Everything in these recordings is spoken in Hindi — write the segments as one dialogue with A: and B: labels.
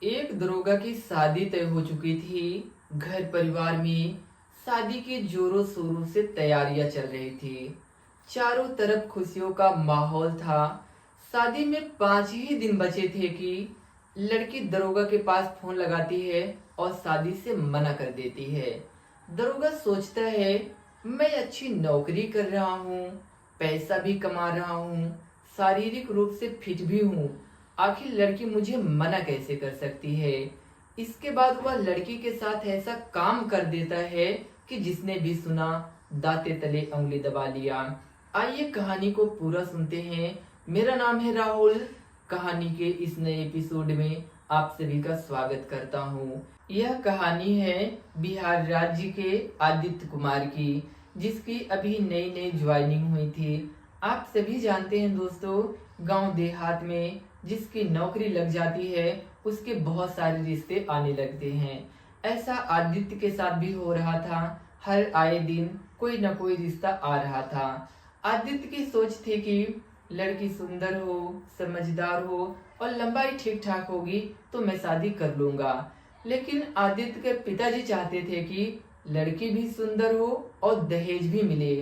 A: एक दरोगा की शादी तय हो चुकी थी। घर परिवार में शादी के जोरों शोरों से तैयारियां चल रही थी। चारों तरफ खुशियों का माहौल था। शादी में 5 ही दिन बचे थे कि लड़की दरोगा के पास फोन लगाती है और शादी से मना कर देती है। दरोगा सोचता है, मैं अच्छी नौकरी कर रहा हूँ, पैसा भी कमा रहा हूँ, शारीरिक रूप से फिट भी हूँ, आखिर लड़की मुझे मना कैसे कर सकती है। इसके बाद वह लड़की के साथ ऐसा काम कर देता है कि जिसने भी सुना दांते तले उंगली दबा लिया। आइए कहानी को पूरा सुनते हैं। मेरा नाम है राहुल। कहानी के इस नए एपिसोड में आप सभी का स्वागत करता हूँ। यह कहानी है बिहार राज्य के आदित्य कुमार की, जिसकी अभी नई नई ज्वाइनिंग हुई थी। आप सभी जानते हैं दोस्तों, गांव देहात में जिसकी नौकरी लग जाती है उसके बहुत सारे रिश्ते आने लगते हैं। ऐसा आदित्य के साथ भी हो रहा था। हर आए दिन कोई न कोई रिश्ता आ रहा था। आदित्य की सोच थी कि लड़की सुंदर हो, समझदार हो और लंबाई ठीक ठाक होगी तो मैं शादी कर लूंगा। लेकिन आदित्य के पिताजी चाहते थे कि लड़की भी सुंदर हो और दहेज भी मिले।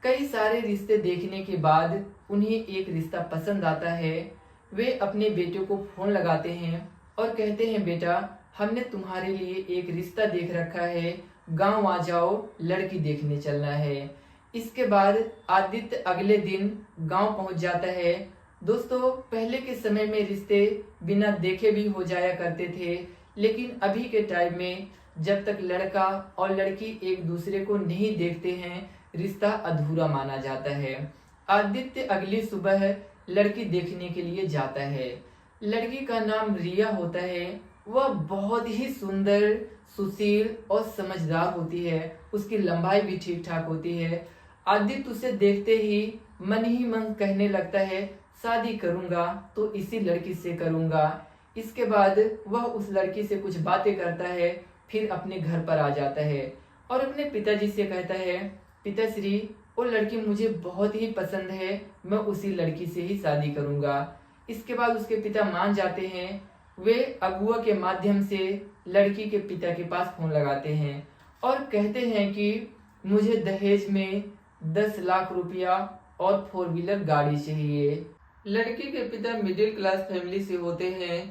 A: कई सारे रिश्ते देखने के बाद उन्हें एक रिश्ता पसंद आता है। वे अपने बेटे को फोन लगाते हैं और कहते हैं, बेटा हमने तुम्हारे लिए एक रिश्ता देख रखा है, गांव आ जाओ, लड़की देखने चलना है। इसके बाद आदित्य अगले दिन गांव पहुंच जाता है। दोस्तों, पहले के समय में रिश्ते बिना देखे भी हो जाया करते थे, लेकिन अभी के टाइम में जब तक लड़का और लड़की एक दूसरे को नहीं देखते हैं, रिश्ता अधूरा माना जाता है। आदित्य अगली सुबह लड़की देखने के लिए जाता है। लड़की का नाम रिया होता है। वह बहुत ही सुंदर, सुशील और समझदार होती है। उसकी लंबाई भी ठीक ठाक होती है। आदित्य उसे देखते ही मन कहने लगता है, शादी करूंगा तो इसी लड़की से करूंगा। इसके बाद वह उस लड़की से कुछ बातें करता है, फिर अपने घर पर आ जाता है और अपने पिताजी से कहता है, पिताश्री वो लड़की मुझे बहुत ही पसंद है, मैं उसी लड़की से ही शादी करूंगा। इसके बाद उसके पिता मान जाते हैं। वे अगुआ के माध्यम से लड़की के पिता के पास फोन लगाते हैं और कहते हैं कि मुझे दहेज में 10 लाख रुपया और 4 व्हीलर गाड़ी चाहिए। लड़की के पिता मिडिल क्लास फैमिली से होते हैं।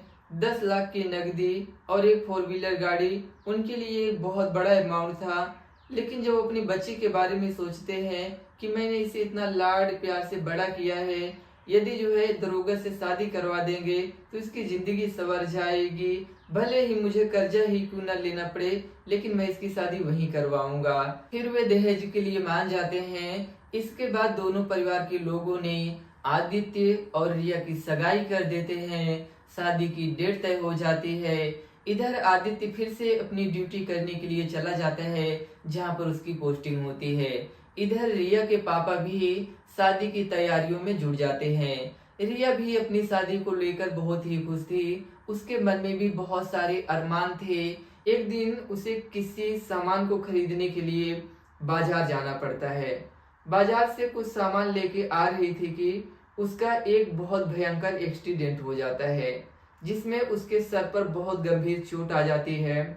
A: 10 लाख की नकदी और एक 4 व्हीलर गाड़ी उनके लिए एक बहुत बड़ा अमाउंट था। लेकिन जब अपनी बच्ची के बारे में सोचते हैं कि मैंने इसे इतना लाड प्यार से बड़ा किया है, यदि जो है दरोगा से शादी करवा देंगे तो इसकी जिंदगी संवर जाएगी। भले ही मुझे कर्जा ही क्यों न लेना पड़े, लेकिन मैं इसकी शादी वहीं करवाऊंगा। फिर वे दहेज के लिए मान जाते हैं। इसके बाद दोनों परिवार के लोगों ने आदित्य और रिया की सगाई कर देते हैं। शादी की डेट तय हो जाती है। इधर आदित्य फिर से अपनी ड्यूटी करने के लिए चला जाता है, जहां पर उसकी पोस्टिंग होती है। इधर रिया के पापा भी शादी की तैयारियों में जुट जाते हैं। रिया भी अपनी शादी को लेकर बहुत ही खुश थी। उसके मन में भी बहुत सारे अरमान थे। एक दिन उसे किसी सामान को खरीदने के लिए बाजार जाना पड़ता है। बाजार से कुछ सामान लेके आ रही थी कि उसका एक बहुत भयंकर एक्सीडेंट हो जाता है, जिसमें उसके सर पर बहुत गंभीर चोट आ जाती है।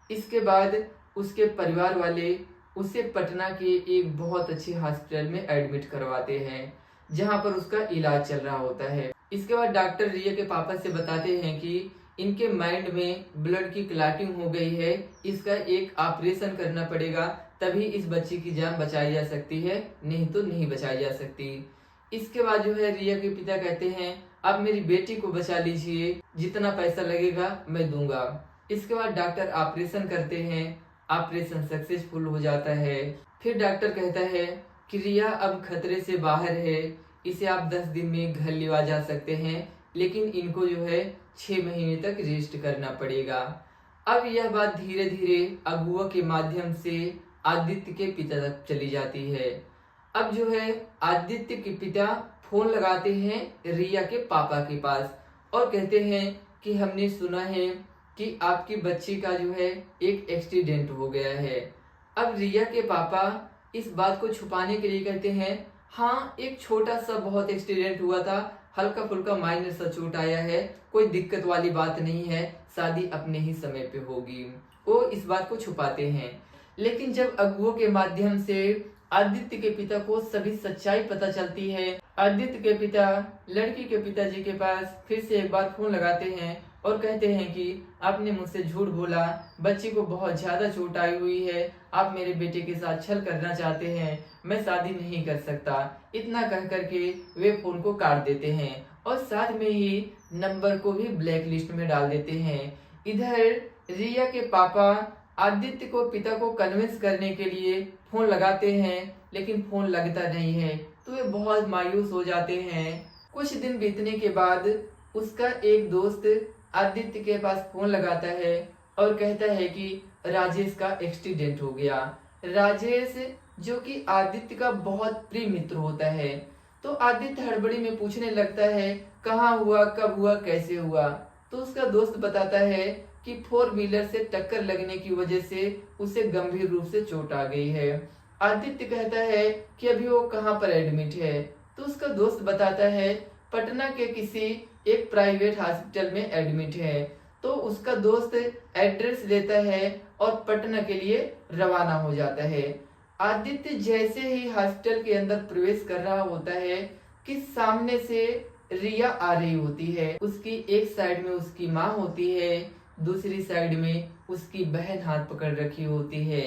A: इसके बाद उसके परिवार वाले उसे पटना के एक बहुत अच्छे हॉस्पिटल में एडमिट करवाते हैं, जहां पर उसका इलाज चल रहा होता है। इसके बाद डॉक्टर रिया के पापा से बताते हैं कि इनके माइंड में ब्लड की क्लॉटिंग हो गई है, इसका एक ऑपरेशन करना पड़ेगा, तभी इस बच्ची की जान बचाई जा सकती है, नहीं तो नहीं बचाई जा सकती। इसके बाद जो है रिया के पिता कहते हैं, आप मेरी बेटी को बचा लीजिए, जितना पैसा लगेगा मैं दूंगा। इसके बाद डॉक्टर ऑपरेशन करते हैं। ऑपरेशन सक्सेसफुल हो जाता है। फिर डॉक्टर कहता है कि रिया अब खतरे से बाहर है, इसे आप 10 दिन में घर ले जा सकते हैं, लेकिन इनको जो है 6 महीने तक रेस्ट करना पड़ेगा। अब यह बात धीरे धीरे अगुआ के माध्यम से आदित्य के पिता तक चली जाती है। अब जो है आदित्य के पिता फोन लगाते हैं रिया के पापा के पास और कहते हैं कि हमने सुना है कि आपकी बच्ची का जो है एक एक्सीडेंट हो गया है। अब रिया के पापा इस बात को छुपाने के लिए कहते हैं, हाँ एक छोटा सा बहुत एक्सीडेंट हुआ था, हल्का फुल्का माइनर सा चोट आया है, कोई दिक्कत वाली बात नहीं है, शादी अपने ही समय पे होगी। वो इस बात को छुपाते हैं। लेकिन जब अगुओं के माध्यम से आदित्य के पिता को सभी सच्चाई पता चलती है, आदित्य के पिता लड़की के पिताजी के पास फिर से एक बार फोन लगाते हैं और कहते हैं कि आपने मुझसे झूठ बोला, बच्ची को बहुत ज्यादा चोट आई हुई है, आप मेरे बेटे के साथ छल करना चाहते हैं, मैं शादी नहीं कर सकता। इतना कह करके वे फोन को काट देते हैं और साथ में ही नंबर को भी ब्लैक लिस्ट में डाल देते हैं। इधर रिया के पापा आदित्य को पिता को कन्विंस करने के लिए फोन लगाते हैं, लेकिन फोन लगता नहीं है, तो वे बहुत मायूस हो जाते हैं। कुछ दिन बीतने के बाद उसका एक दोस्त आदित्य के पास फोन लगाता है और कहता है कि राजेश का एक्सीडेंट हो गया। राजेश जो कि आदित्य का बहुत प्रिय मित्र होता है, तो आदित्य हड़बड़ी में पूछने लगता है कहाँ हुआ, कब हुआ, कैसे हुआ। तो उसका दोस्त बताता है कि 4 व्हीलर से टक्कर लगने की वजह से उसे गंभीर रूप से चोट आ गई है। आदित्य कहता है कि अभी वो कहाँ पर एडमिट है। तो उसका दोस्त बताता है पटना के किसी एक प्राइवेट हॉस्पिटल में एडमिट है। तो उसका दोस्त एड्रेस लेता है और पटना के लिए रवाना हो जाता है। आदित्य जैसे ही हॉस्पिटल के अंदर प्रवेश कर रहा होता है कि सामने से रिया आ रही होती है। उसकी एक साइड में उसकी माँ होती है, दूसरी साइड में उसकी बहन हाथ पकड़ रखी होती है।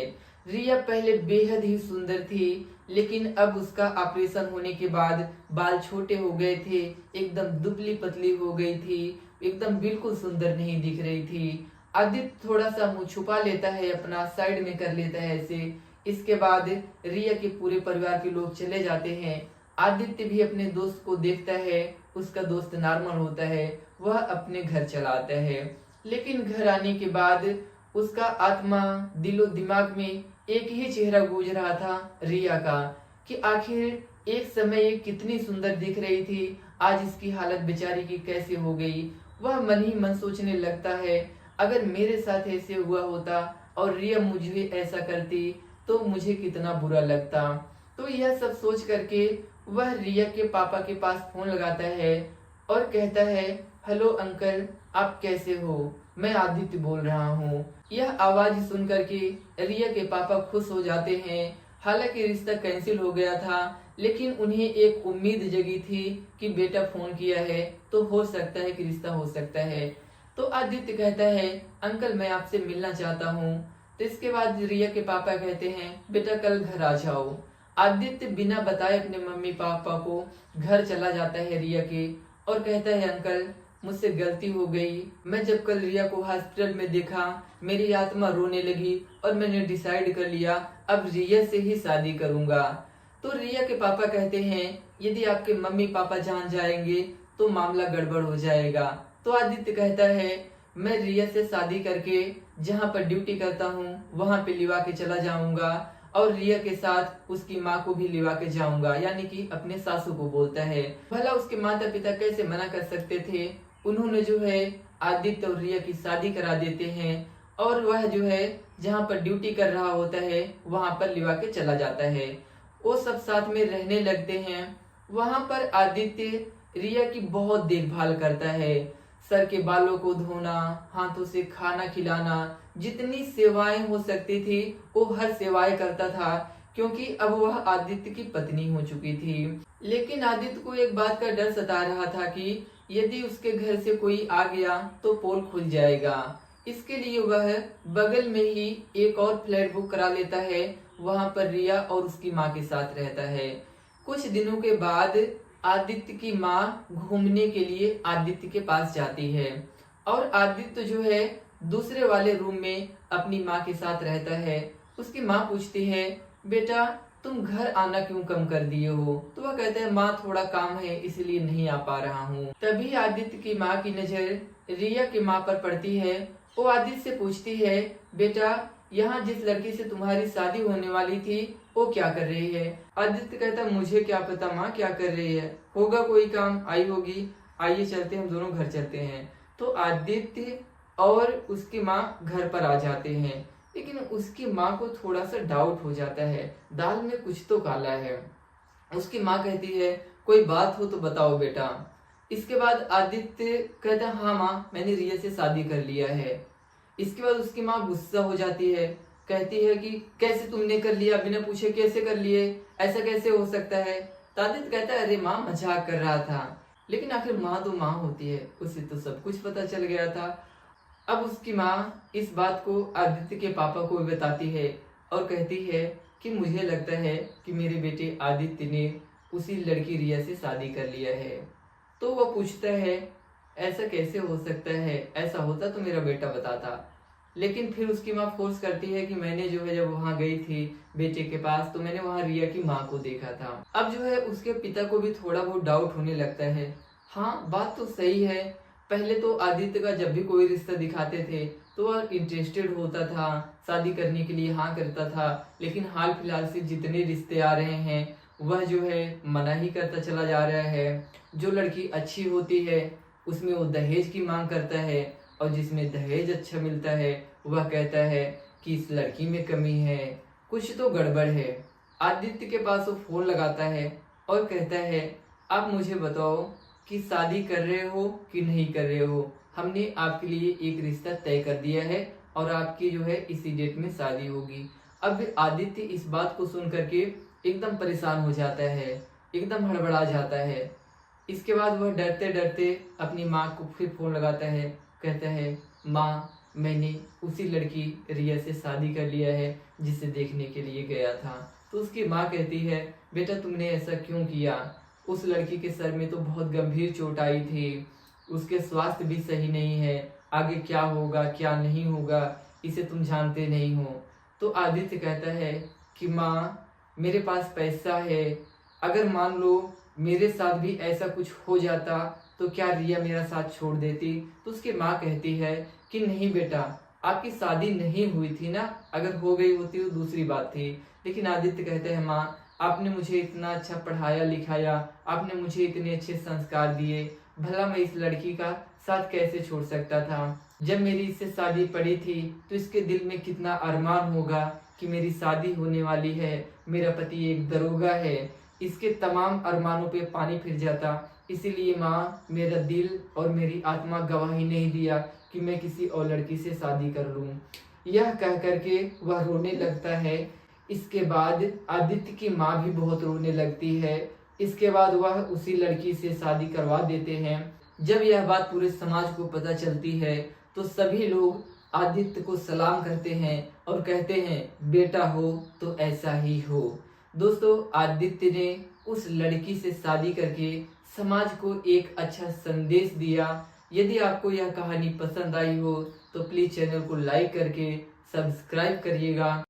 A: रिया पहले बेहद ही सुंदर थी, लेकिन अब उसका ऑपरेशन होने के बाद बाल छोटे हो गए थे, एकदम दुबली पतली हो गई थी, एकदम बिल्कुल सुंदर नहीं दिख रही थी। आदित्य थोड़ा सा मुंह छुपा लेता है, अपना साइड में कर लेता है ऐसे। इसके बाद रिया के पूरे परिवार के लोग चले जाते हैं। आदित्य भी अपने दोस्त को देखता है, उसका दोस्त नॉर्मल होता है, वह अपने घर चला आता है। लेकिन घर आने के बाद उसका आत्मा दिलो दिमाग में एक ही चेहरा गूंज रहा था, रिया का, कि आखिर एक समय ये कितनी सुंदर दिख रही थी, आज इसकी हालत बेचारी की कैसे हो गई। वह मन ही मन सोचने लगता है अगर मेरे साथ ऐसे हुआ होता और रिया मुझे ऐसा करती तो मुझे कितना बुरा लगता। तो यह सब सोच करके वह रिया के पापा के पास फोन लगाता है और कहता है हेलो अंकल, आप कैसे हो, मैं आदित्य बोल रहा हूँ। यह आवाज सुन करके रिया के पापा खुश हो जाते हैं। हालांकि रिश्ता कैंसिल हो गया था, लेकिन उन्हें एक उम्मीद जगी थी कि बेटा फोन किया है तो हो सकता है कि रिश्ता हो सकता है। तो आदित्य कहता है अंकल मैं आपसे मिलना चाहता हूँ। तो इसके बाद रिया के पापा कहते हैं बेटा कल घर आ जाओ। आदित्य बिना बताए अपने मम्मी पापा को घर चला जाता है रिया के और कहता है अंकल मुझसे गलती हो गई, मैं जब कल रिया को हॉस्पिटल में देखा मेरी आत्मा रोने लगी और मैंने डिसाइड कर लिया अब रिया से ही शादी करूंगा। तो रिया के पापा कहते हैं यदि आपके मम्मी पापा जान जाएंगे तो मामला गड़बड़ हो जाएगा। तो आदित्य कहता है मैं रिया से शादी करके जहाँ पर ड्यूटी करता हूँ वहाँ पे लिवा के चला जाऊंगा और रिया के साथ उसकी माँ को भी लिवा के जाऊंगा, यानी कि अपने सासू को बोलता है। भला उसके माता पिता कैसे मना कर सकते थे, उन्होंने जो है आदित्य और रिया की शादी करा देते हैं और वह जो है जहाँ पर ड्यूटी कर रहा होता है वहाँ पर लिवा के चला जाता है। वो सब साथ में रहने लगते हैं। वहाँ पर आदित्य रिया की बहुत देखभाल करता है, सर के बालों को धोना, हाथों से खाना खिलाना, जितनी सेवाएं हो सकती थी वो हर सेवाएं करता था, क्योंकि अब वह आदित्य की पत्नी हो चुकी थी। लेकिन आदित्य को एक बात का डर सता रहा था कि यदि उसके घर से कोई आ गया तो पोल खुल जाएगा। इसके लिए वह बगल में ही एक और फ्लैट बुक करा लेता है, वहां पर रिया और उसकी माँ के साथ रहता है। कुछ दिनों के बाद आदित्य की माँ घूमने के लिए आदित्य के पास जाती है और आदित्य जो है दूसरे वाले रूम में अपनी माँ के साथ रहता है। उसकी माँ पूछती है बेटा तुम घर आना क्यों कम कर दिए हो। तो वह कहता है माँ थोड़ा काम है इसलिए नहीं आ पा रहा हूँ। तभी आदित्य की माँ की नजर रिया की माँ पर पड़ती है। वो आदित्य से पूछती है बेटा यहाँ जिस लड़की से तुम्हारी शादी होने वाली थी वो क्या कर रही है। आदित्य कहता मुझे क्या पता माँ क्या कर रही है, होगा कोई काम आई होगी, आइए चलते हम दोनों घर चलते हैं। तो आदित्य और उसकी माँ घर पर आ जाते हैं, लेकिन उसकी माँ को थोड़ा सा डाउट हो जाता है, दाल में कुछ तो काला है। उसकी माँ कहती है कोई बात हो तो बताओ बेटा। इसके बाद आदित्य कहता है हाँ माँ, मैंने रिया से शादी कर लिया है। इसके बाद उसकी माँ गुस्सा हो जाती है, कहती है कि कैसे तुमने कर लिया, बिना पूछे कैसे कर लिए, ऐसा कैसे हो सकता है। तो आदित्य कहता है अरे माँ, मजाक कर रहा था। लेकिन आखिर माँ तो माँ होती है, उसे तो सब कुछ पता चल गया था। अब उसकी माँ इस बात को आदित्य के पापा को भी बताती है और कहती है कि मुझे लगता है कि मेरे बेटे आदित्य ने उसी लड़की रिया से शादी कर लिया है। तो वह पूछता है ऐसा कैसे हो सकता है, ऐसा होता तो मेरा बेटा बताता। लेकिन फिर उसकी माँ फोर्स करती है कि मैंने जो है जब वहां गई थी बेटे के पास तो मैंने वहां रिया की माँ को देखा था। अब जो है उसके पिता को भी थोड़ा बहुत डाउट होने लगता है। हाँ बात तो सही है, पहले तो आदित्य का जब भी कोई रिश्ता दिखाते थे तो वह इंटरेस्टेड होता था, शादी करने के लिए हाँ करता था। लेकिन हाल फिलहाल से जितने रिश्ते आ रहे हैं वह जो है मना ही करता चला जा रहा है। जो लड़की अच्छी होती है उसमें वो दहेज की मांग करता है, और जिसमें दहेज अच्छा मिलता है वह कहता है कि इस लड़की में कमी है, कुछ तो गड़बड़ है। आदित्य के पास वो फोन लगाता है और कहता है आप मुझे बताओ कि शादी कर रहे हो कि नहीं कर रहे हो। हमने आपके लिए एक रिश्ता तय कर दिया है और आपकी जो है इसी डेट में शादी होगी। अब आदित्य इस बात को सुन करके एकदम परेशान हो जाता है, एकदम हड़बड़ा जाता है। इसके बाद वह डरते डरते अपनी माँ को फिर फोन लगाता है, कहता है माँ, मैंने उसी लड़की रिया से शादी कर लिया है जिसे देखने के लिए गया था। तो उसकी माँ कहती है बेटा तुमने ऐसा क्यों किया, उस लड़की के सर में तो बहुत गंभीर चोट आई थी, उसके स्वास्थ्य भी सही नहीं है, आगे क्या होगा क्या नहीं होगा इसे तुम जानते नहीं हो। तो आदित्य कहता है कि माँ, मेरे पास पैसा है, अगर मान लो मेरे साथ भी ऐसा कुछ हो जाता तो क्या रिया मेरा साथ छोड़ देती। तो उसकी माँ कहती है कि नहीं बेटा, आपकी शादी नहीं हुई थी ना, अगर हो गई होती तो दूसरी बात थी। लेकिन आदित्य कहते हैं माँ, आपने मुझे इतना अच्छा पढ़ाया लिखाया, आपने मुझे इतने अच्छे संस्कार दिए, भला मैं इस लड़की का साथ कैसे छोड़ सकता था। जब मेरी इससे शादी पड़ी थी तो इसके दिल में कितना अरमान होगा कि मेरी शादी होने वाली है, मेरा पति एक दरोगा है, इसके तमाम अरमानों पे पानी फिर जाता। इसीलिए माँ, मेरा दिल और मेरी आत्मा गवाही नहीं दिया कि मैं किसी और लड़की से शादी कर लूँ। यह कह करके वह रोने लगता है। इसके बाद आदित्य की माँ भी बहुत रोने लगती है। इसके बाद वह उसी लड़की से शादी करवा देते हैं। जब यह बात पूरे समाज को पता चलती है तो सभी लोग आदित्य को सलाम करते हैं और कहते हैं बेटा हो तो ऐसा ही हो। दोस्तों, आदित्य ने उस लड़की से शादी करके समाज को एक अच्छा संदेश दिया। यदि आपको यह कहानी पसंद आई हो तो प्लीज चैनल को लाइक करके सब्सक्राइब करिएगा।